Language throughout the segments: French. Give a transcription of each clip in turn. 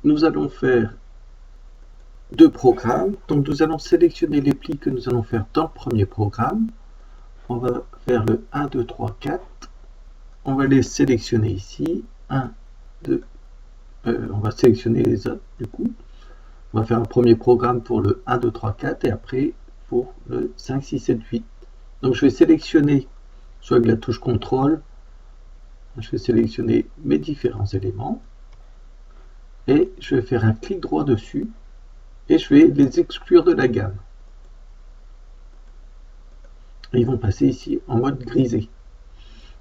nous allons faire deux programmes. Donc nous allons sélectionner les plis que nous allons faire dans le premier programme. On va faire le 1, 2, 3, 4. On va les sélectionner ici. 1, 2, on va sélectionner les autres du coup. On va faire un premier programme pour le 1, 2, 3, 4 et après pour le 5, 6, 7, 8. Donc je vais sélectionner, soit avec la touche CTRL, je vais sélectionner mes différents éléments et je vais faire un clic droit dessus et je vais les exclure de la gamme. Et ils vont passer ici en mode grisé.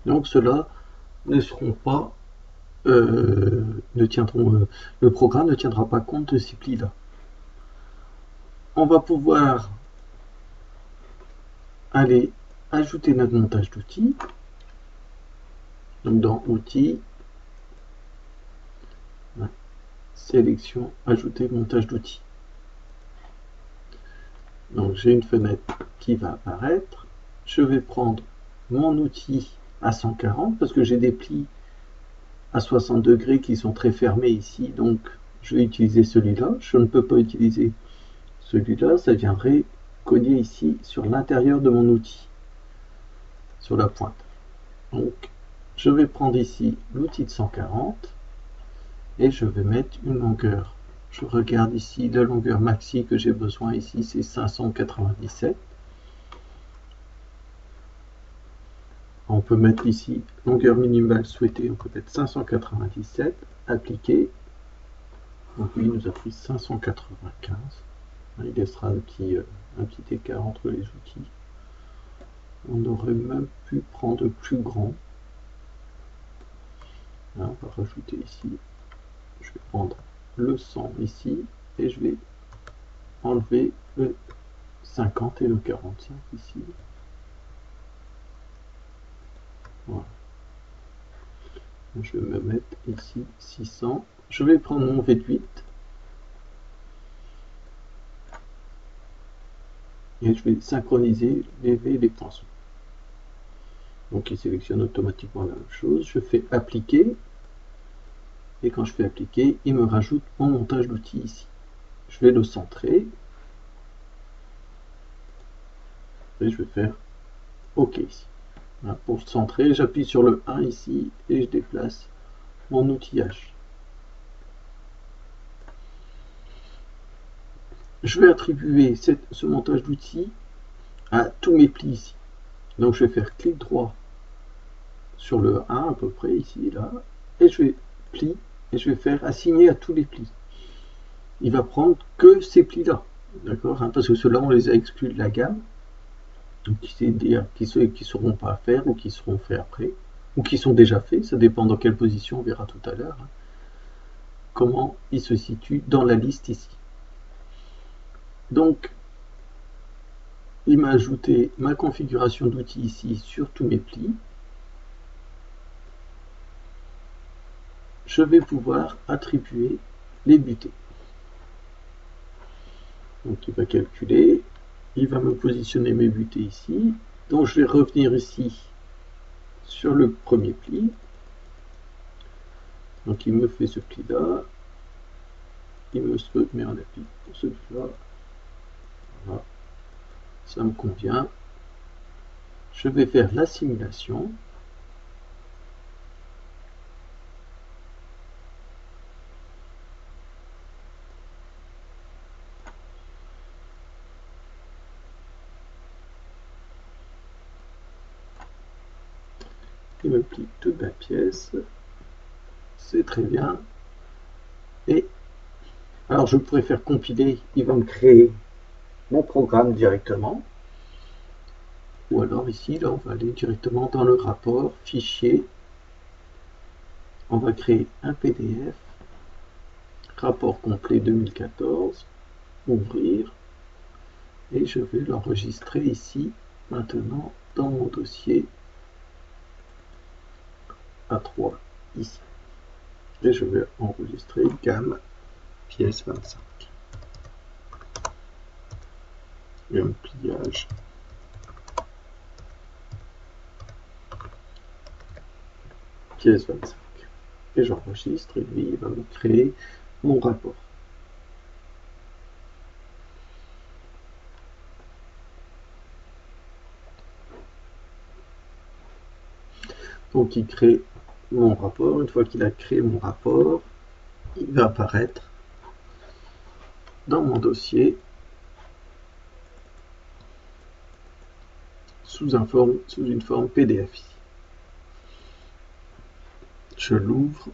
Donc ceux-là ne seront pas, le programme ne tiendra pas compte de ces plis-là. On va pouvoir aller ajouter notre montage d'outils. Donc dans Outils, sélection, ajouter montage d'outils. Donc j'ai une fenêtre qui va apparaître. Je vais prendre mon outil à 140 parce que j'ai des plis à 60 degrés qui sont très fermés ici, donc je vais utiliser celui-là. Je ne peux pas utiliser celui-là, ça viendrait cogner ici sur l'intérieur de mon outil, sur la pointe. Donc je vais prendre ici l'outil de 140 et je vais mettre une longueur. Je regarde ici la longueur maxi que j'ai besoin ici, c'est 597. On peut mettre ici longueur minimale souhaitée, on peut mettre 597, appliquer. Donc lui nous a pris 595. Il laissera un petit écart entre les outils. On aurait même pu prendre plus grand. Là, on va rajouter ici. Je vais prendre le 100 ici et je vais enlever le 50 et le 45 ici. Voilà. Je vais me mettre ici 600. Je vais prendre mon V8 et je vais synchroniser les V et les poinçons. Donc il sélectionne automatiquement la même chose. Je fais appliquer et quand je fais appliquer, il me rajoute mon montage d'outils ici. Je vais le centrer et je vais faire OK ici. Voilà, pour le centrer, j'appuie sur le 1 ici et je déplace mon outillage. Je vais attribuer ce montage d'outils à tous mes plis ici. Donc je vais faire clic droit sur le 1 à peu près ici, là, et je vais pli et je vais faire assigner à tous les plis. Il va prendre que ces plis là, d'accord, parce que ceux-là on les a exclus de la gamme, donc qui seront pas à faire ou qui seront faits après, ou qui sont déjà faits, ça dépend dans quelle position, on verra tout à l'heure, comment ils se situent dans la liste ici. Donc il m'a ajouté ma configuration d'outils ici sur tous mes plis. Je vais pouvoir attribuer les butées. Donc il va calculer, il va me positionner mes butées ici. Donc je vais revenir ici sur le premier pli. Donc il me fait ce pli là, il me met en appui pour celui-là. Voilà, ça me convient. Je vais faire la simulation. Il me plie toute la pièce. C'est très bien. Et alors je pourrais faire compiler, il va me créer mon programme directement. Ou alors ici, là, on va aller directement dans le rapport, fichier. On va créer un PDF, rapport complet 2014, ouvrir. Et je vais l'enregistrer ici, maintenant, dans mon dossier A3, ici. Et je vais enregistrer gamme pièce 25. Gamme pliage. Pièce 25. Et j'enregistre et lui il va me créer mon rapport. Donc il crée mon rapport. Une fois qu'il a créé mon rapport, il va apparaître dans mon dossier sous une forme PDF. Je l'ouvre.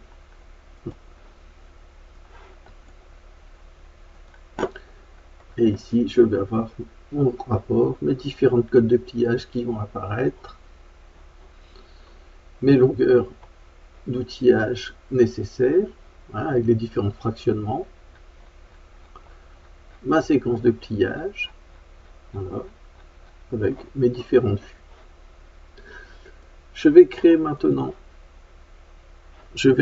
Et ici, je vais avoir mon rapport, mes différentes codes de pliage qui vont apparaître, mes longueurs d'outillage nécessaires, voilà, avec les différents fractionnements, ma séquence de pliage, voilà, avec mes différentes vues. Je vais créer maintenant, je vais